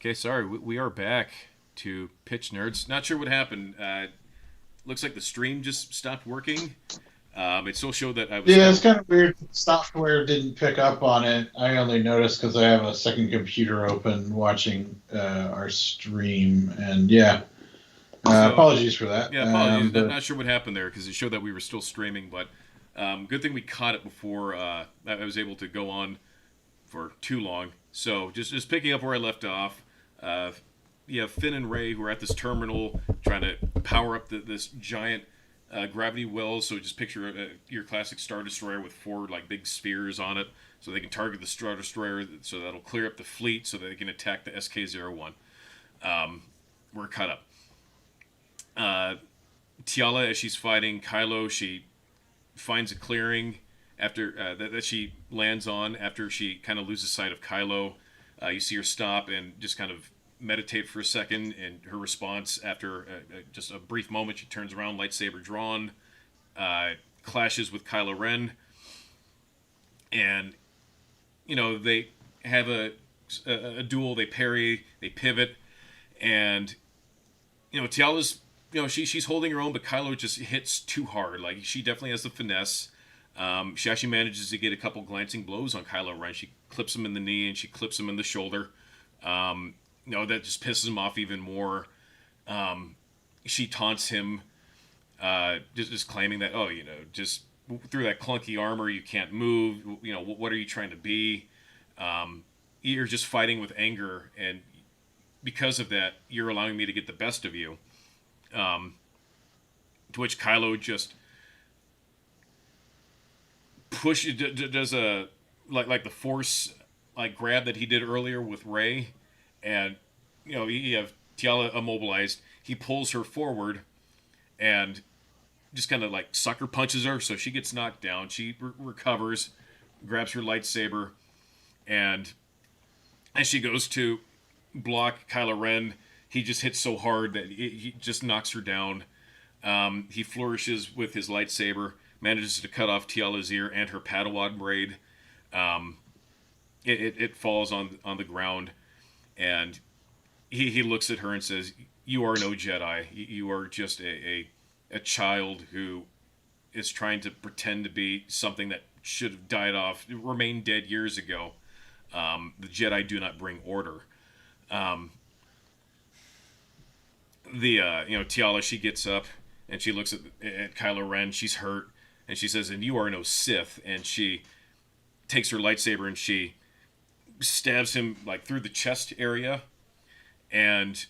Okay, sorry, we are back to Pitch Nerds. Not sure what happened. Looks like the stream just stopped working. It still showed that I was Yeah, kind it's of. kind of weird. Software didn't pick up on it. I only noticed because I have a second computer open watching our stream, and yeah, So, apologies for that. yeah, apologies. Not, But not sure what happened there because it showed that we were still streaming, but good thing we caught it before I was able to go on for too long. So, just picking up where I left off. Uh, yeah, Finn and Ray who are at this terminal trying to power up this giant gravity well. So just picture your classic Star Destroyer with four like big spheres on it, so they can target the Star Destroyer. So that'll clear up the fleet, so that they can attack the SK-01. We're caught up. Uh, Tiala, as she's fighting Kylo, she finds a clearing after that she lands on after she kind of loses sight of Kylo. You see her stop and just kind of meditate for a second, and her response after just a brief moment, she turns around, lightsaber drawn, uh, clashes with Kylo Ren, and they have a duel. They parry, they pivot, and Tiala's she's holding her own, but Kylo just hits too hard. Like she definitely has the finesse. She actually manages to get a couple glancing blows on Kylo Ren. She clips him in the knee and she clips him in the shoulder. That just pisses him off even more. She taunts him, just claiming that, oh, just through that clunky armor you can't move. What are you trying to be? You're just fighting with anger, and because of that, you're allowing me to get the best of you. To which Kylo just does a like the force like grab that he did earlier with Ray, and you have Tiala immobilized. He pulls her forward and just kind of like sucker punches her, so she gets knocked down. She recovers, grabs her lightsaber, and as she goes to block Kylo Ren, he just hits so hard that he just knocks her down. He flourishes with his lightsaber, manages to cut off Tiala's ear and her Padawan braid. Um, it falls on the ground, and he looks at her and says, "You are no Jedi. You are just a child who is trying to pretend to be something that should have died off, remained dead years ago. The Jedi do not bring order." Um, the Tiala, she gets up and she looks at Kylo Ren. She's hurt, and she says, "And you are no Sith." And she takes her lightsaber and she stabs him like through the chest area. And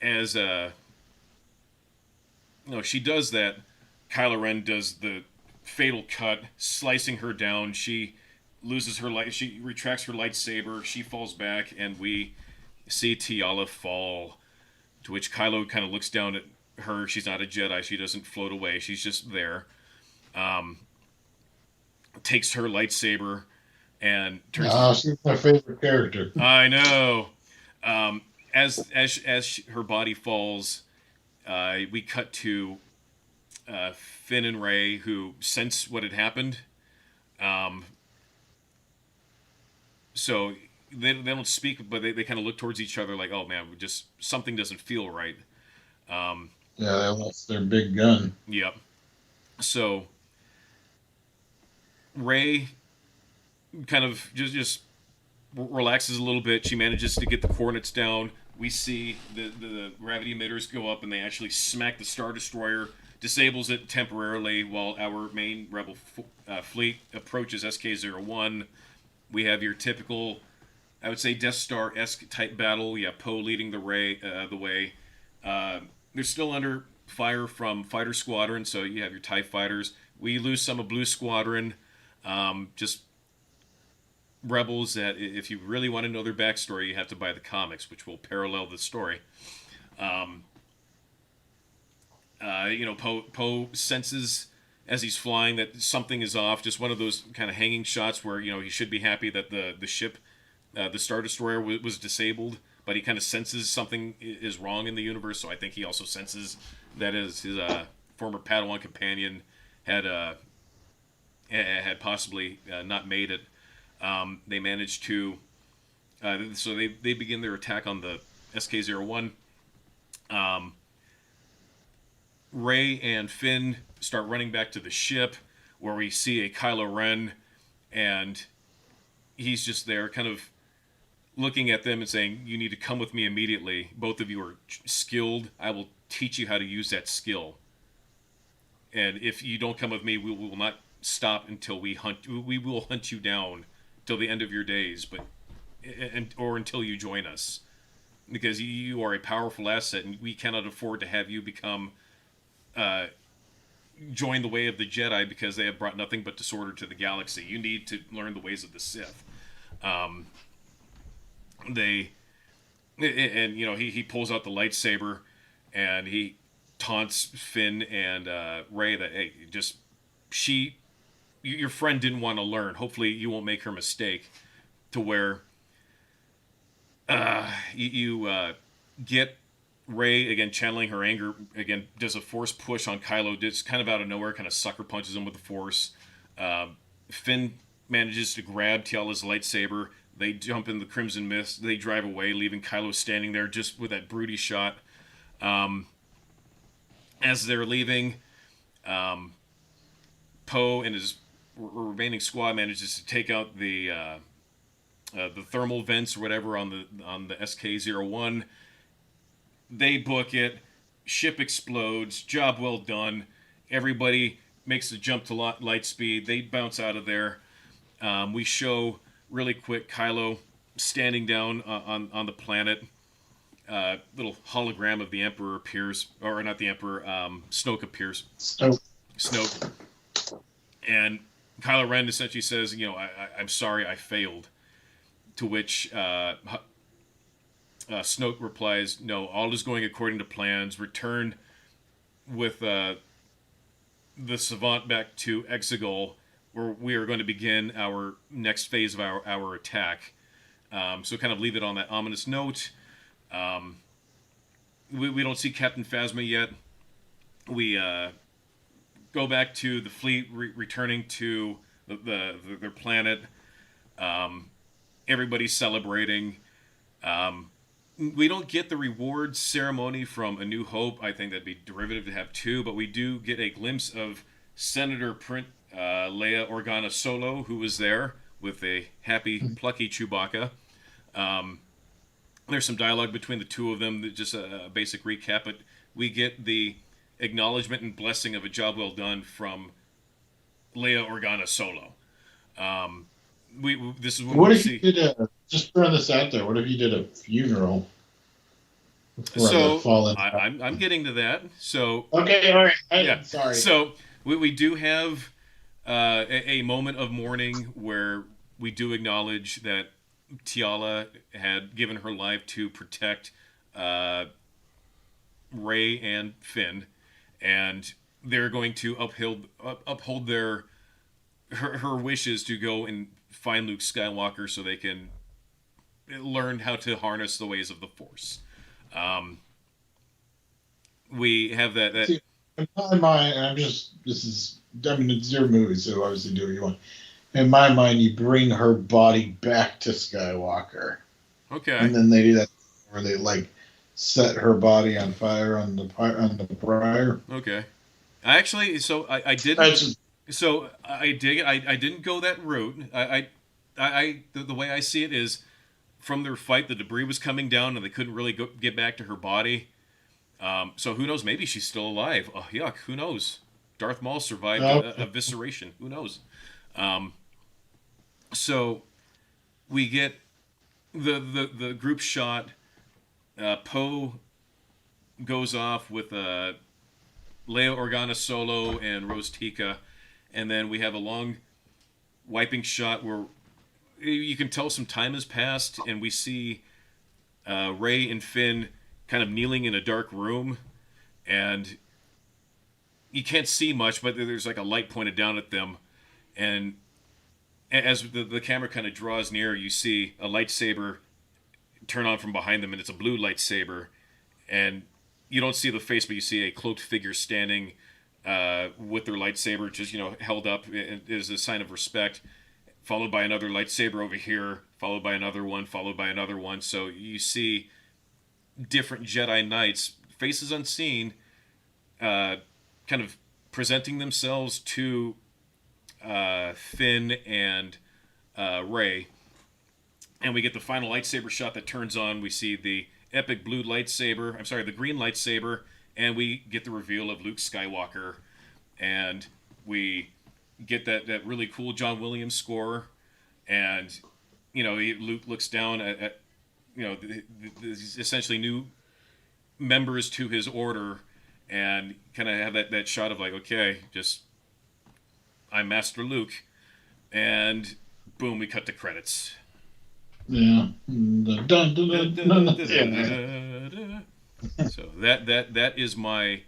as she does that, Kylo Ren does the fatal cut, slicing her down. She loses her light. She retracts her lightsaber. She falls back, and we see Tiala fall. To which Kylo kind of looks down at her. She's not a Jedi. She doesn't float away. She's just there. Um, Takes her lightsaber and turns his. she's my favorite character. I know. Um, as her body falls, we cut to Finn and Ray, who sense what had happened. Um, so they don't speak, but they kind of look towards each other like, oh man, just something doesn't feel right. Um, Yeah, they lost their big gun. yep. So Ray kind of just relaxes a little bit. She manages to get the coordinates down. We see the gravity emitters go up, and they actually smack the Star Destroyer, disables it temporarily while our main Rebel fleet approaches SK-01. We have your typical, I would say, Death Star-esque type battle. Yeah, Poe leading the way. They're still under fire from fighter squadron, so you have your TIE fighters. We lose some of Blue Squadron. Just rebels that, if you really want to know their backstory, you have to buy the comics, which will parallel the story. Um, Poe senses as he's flying that something is off. Just one of those kind of hanging shots where he should be happy that the ship, the Star Destroyer, was disabled, but he kind of senses something is wrong in the universe. So I think he also senses that his former Padawan companion had possibly not made it. They managed to So they begin their attack on the SK-01. Um, Rey and Finn start running back to the ship, where we see a Kylo Ren, and he's just there, kind of looking at them and saying, "You need to come with me immediately. Both of you are skilled. I will teach you how to use that skill. And if you don't come with me, we will not stop until we hunt. We will hunt you down till the end of your days, or until you join us, because you are a powerful asset, and we cannot afford to have you become." Join the way of the Jedi, because they have brought nothing but disorder to the galaxy. You need to learn the ways of the Sith. Um, they and he pulls out the lightsaber, and he taunts Finn and Rey that, hey, just your friend didn't want to learn. Hopefully you won't make her mistake, to where you get Rey again channeling her anger again, does a force push on Kylo, just kind of out of nowhere, kind of sucker punches him with the force. Finn manages to grab Tiala's lightsaber. They jump in the Crimson Mist. They drive away, leaving Kylo standing there just with that broody shot. As they're leaving, Poe and his remaining squad manages to take out the thermal vents or whatever on the SK-01. They book it. Ship explodes. Job well done. Everybody makes the jump to light speed. They bounce out of there. We show really quick Kylo standing down on the planet. Little hologram of the Emperor appears, or not the Emperor. Snoke appears. Snoke. And Kylo Ren essentially says, I'm sorry, I failed." To which Snoke replies, "No, all is going according to plans. Return with the Savant back to Exegol, where we are going to begin our next phase of our attack." So kind of leave it on that ominous note. We don't see Captain Phasma yet. We go back to the fleet returning to their planet. Everybody's celebrating. We don't get the rewards ceremony from A New Hope. I think that'd be derivative to have two, but we do get a glimpse of Senator Leia Organa Solo, who was there with a happy, plucky Chewbacca. There's some dialogue between the two of them, just a basic recap, but we get the acknowledgement and blessing of a job well done from Leia Organa Solo. This is what if you did just throwing this out there? What if you did a funeral? So I'm getting to that. So okay, all right. Yeah. Sorry. So we do have a moment of mourning where we do acknowledge that Tiala had given her life to protect Rey and Finn, and they're going to uphold her wishes to go and find Luke Skywalker so they can learn how to harness the ways of the Force. We have that. See, in my mind, it's your movie, so obviously do what you want. In my mind, you bring her body back to Skywalker. Okay. And then they do that where they set her body on fire on the pyre. Okay. I didn't. So I dig it. I didn't go that route. The way I see it is, from their fight, the debris was coming down and they couldn't really get back to her body. So who knows? Maybe she's still alive. Oh, yuck. Who knows? Darth Maul survived evisceration. Who knows? So we get the group shot. Poe goes off with Leia Organa Solo and Rose Tika. And then we have a long wiping shot where you can tell some time has passed, and we see Rey and Finn kind of kneeling in a dark room, and you can't see much, but there's like a light pointed down at them, and as the camera kind of draws near, you see a lightsaber turn on from behind them, and it's a blue lightsaber, and you don't see the face, but you see a cloaked figure standing with their lightsaber just held up as a sign of respect, followed by another lightsaber over here, followed by another one, followed by another one. So you see different Jedi Knights, faces unseen, kind of presenting themselves to Finn and Rey, and we get the final lightsaber shot that turns on. We see the epic blue lightsaber. I'm sorry, the green lightsaber, and we get the reveal of Luke Skywalker, and we get that really cool John Williams score, and Luke looks down at these essentially new members to his order, and kind of have that shot of like, okay, just I'm Master Luke, and boom, we cut the credits. Yeah. So that is my.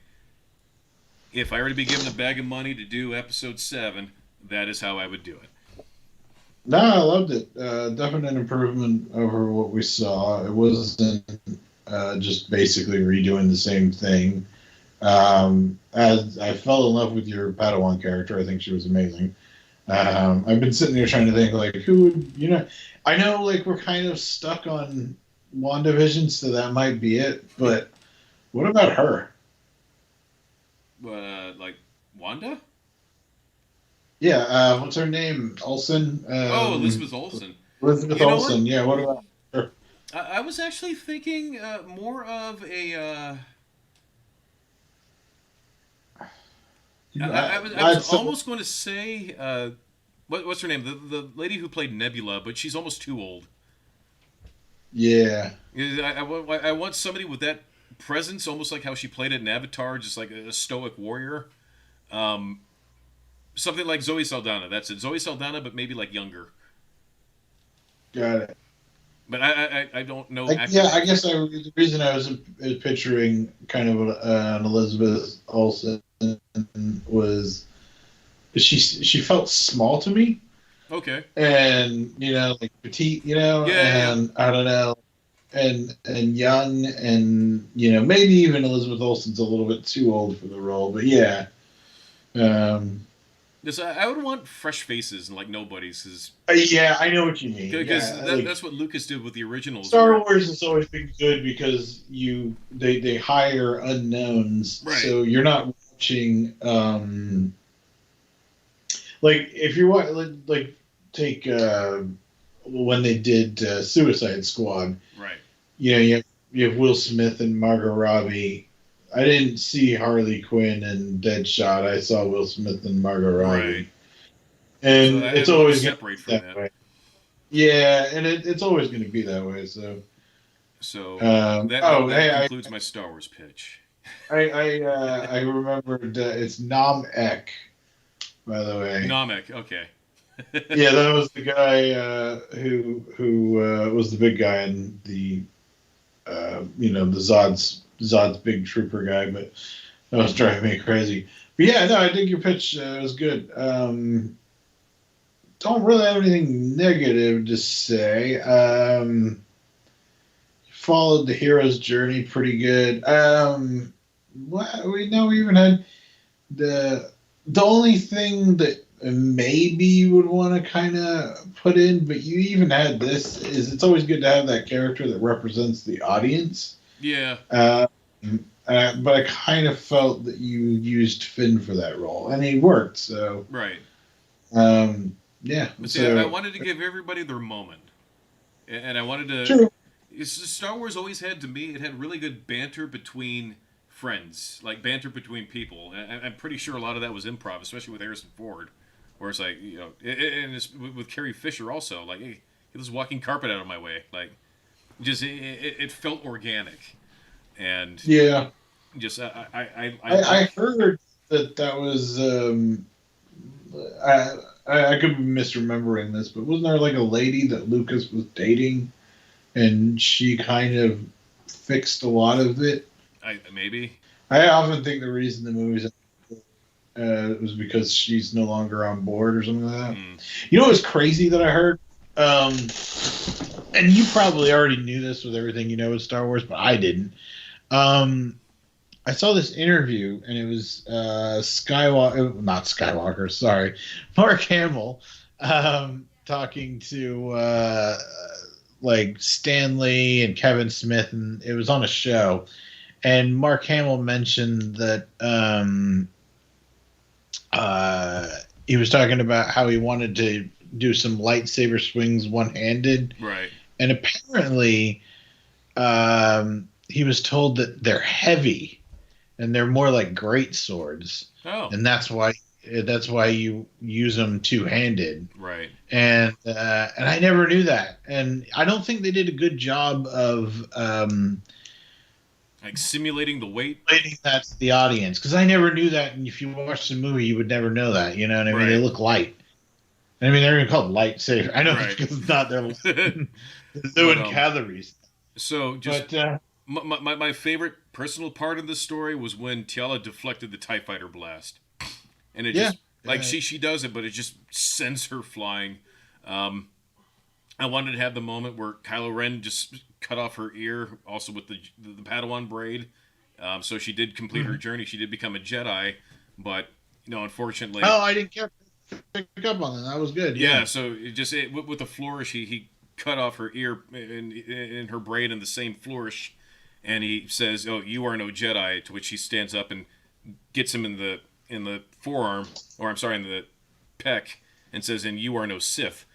If I were to be given a bag of money to do episode 7, that is how I would do it. No, I loved it. Definite improvement over what we saw. It wasn't just basically redoing the same thing. As I fell in love with your Padawan character, I think she was amazing. I've been sitting there trying to think, like, who would, I know, like, we're kind of stuck on WandaVision, so that might be it, but what about her? Like Wanda? Yeah, what's her name? Olsen? Elizabeth Olsen. Elizabeth Olsen, what? Yeah, what about her? I was actually thinking more of a. I was almost going to say, what's her name? The lady who played Nebula, but she's almost too old. Yeah. I want somebody with that presence, almost like how she played it in Avatar, just like a stoic warrior. Something like Zoe Saldana. That's it. Zoe Saldana, but maybe like younger. Got it. But I don't know. I guess the reason I was picturing kind of an Elizabeth Olsen was she felt small to me. Okay. And like petite, and I don't know, and young, and maybe even Elizabeth Olsen's a little bit too old for the role, but yeah. I would want fresh faces and like nobodies. Yeah, I know what you mean. Because that's what Lucas did with the originals. Star Wars has always been good because they hire unknowns, right. So you're not watching like if you want like take when they did Suicide Squad, right? You have Will Smith and Margot Robbie. I didn't see Harley Quinn and Deadshot. I saw Will Smith and Margot Robbie. Right. And so it's always separate from that way. Yeah, and it's always going to be that way. So that concludes my Star Wars pitch. I remembered it's Nam Ek, by the way. Nam Ek, okay. Yeah, that was the guy who was the big guy in the the Zod's big trooper guy, but that was driving me crazy. But yeah, no, I think your pitch was good. Don't really have anything negative to say. Followed the hero's journey pretty good. We even had the only thing that maybe you would want to kind of put in, but you even had this, is it's always good to have that character that represents the audience. Yeah. But I kind of felt that you used Finn for that role, and he worked. So right. Yeah. But see, I wanted to give everybody their moment, and I wanted to. True. Star Wars always had, to me, it had really good banter between friends, like banter between people. And I'm pretty sure a lot of that was improv, especially with Harrison Ford, where it's like, and it's with Carrie Fisher also, like, hey, get this walking carpet out of my way, like, just it felt organic. And yeah, just I heard that was I could be misremembering this, but wasn't there like a lady that Lucas was dating, and she kind of fixed a lot of it? Maybe. I often think the reason the movie's was because she's no longer on board or something like that. You know what's crazy that I heard? And you probably already knew this with everything you know with Star Wars, but I didn't. I saw this interview, and it was not Skywalker, sorry, Mark Hamill. talking to like Stanley and Kevin Smith, and it was on a show, and Mark Hamill mentioned that he was talking about how he wanted to do some lightsaber swings one-handed, Right. and apparently he was told that they're heavy and they're more like great swords, Oh. and that's why you use them two-handed. Right. And I never knew that, and I don't think they did a good job of Like simulating the weight. explaining that to the audience, because I never knew that. And if you watch the movie, you would never know that. You know what I mean? Right. They look light. I mean, they're even called lightsaber. I know Right. because it's not they're But, low in calories. So just But my favorite personal part of this story was when Tiala deflected the TIE fighter blast, and it yeah, just like she does it, but it just sends her flying. I wanted to have the moment where Kylo Ren just cut off her ear, also with the Padawan braid. So she did complete her journey. She did become a Jedi, but unfortunately. oh, I didn't pick up on that. That was good. Yeah. Yeah. So with a flourish, he cut off her ear in her braid in the same flourish, and he says, "Oh, you are no Jedi." To which he stands up and gets him in the forearm, or I'm sorry, in the pec, and says, "And you are no Sith."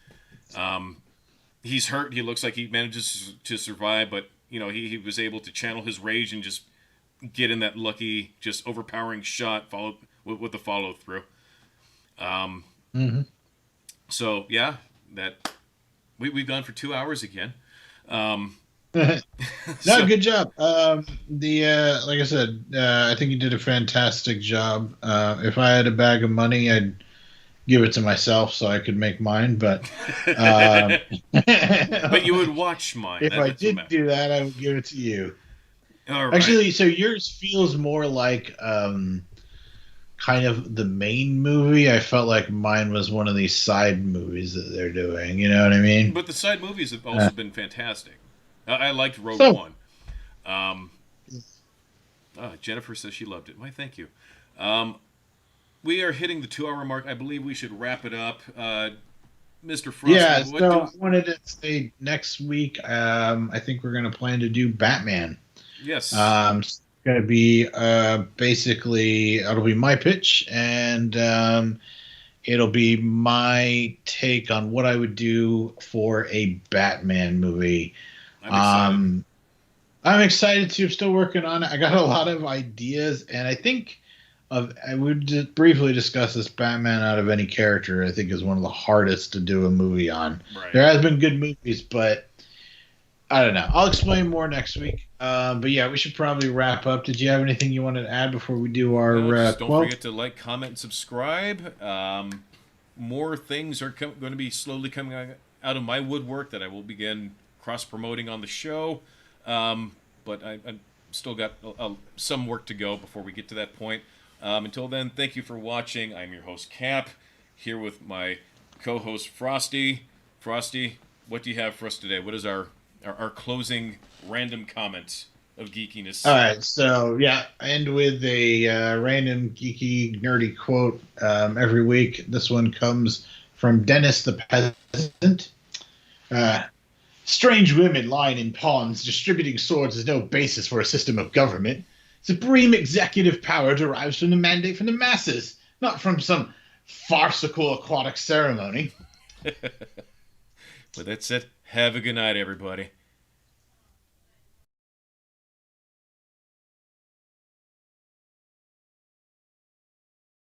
He's hurt. He looks like he manages to survive, but he was able to channel his rage and just get in that lucky, just overpowering shot, followed with the follow through. Mm-hmm. So yeah, that we've gone for 2 hours again. No, So- good job. Like I said, I think you did a fantastic job. If I had a bag of money, I'd give it to myself so I could make mine. But but you would watch mine. if I That's what did matters. do that, I would give it to you. All right. Actually, so yours feels more like kind of the main movie. I felt like mine was one of these side movies that they're doing. You know what I mean? But the side movies have also been fantastic. I liked Rogue So- One. Jennifer says she loved it. Why, thank you. We are hitting the 2 hour mark. I believe we should wrap it up. Mr. Frosty, Yeah. what So I wanted to say next week. I think we're going to plan to do Batman. Yes. It's going to be basically it'll be my pitch, and it'll be my take on what I would do for a Batman movie. I'm excited. I'm excited too. I'm still working on it. I got a lot of ideas, and I think I would just briefly discuss this. Batman out of any character, I think, is one of the hardest to do a movie on. Right. There has been good movies, but I don't know. I'll explain more next week. But yeah, we should probably wrap up. Did you have anything you wanted to add before we do our? Just don't 12? forget to like, comment, and subscribe. More things are going to be slowly coming out of my woodwork that I will begin cross-promoting on the show. But I've still got some work to go before we get to that point. Until then, thank you for watching. I'm your host, Cap, here with my co-host, Frosty. Frosty, what do you have for us today? What is our closing random comment of geekiness? All right, so yeah, I end with a random geeky nerdy quote every week. This one comes from Dennis the Peasant. Strange women lying in ponds distributing swords is no basis for a system of government. Supreme executive power derives from the mandate from the masses, not from some farcical aquatic ceremony. But that's it. Have a good night, everybody.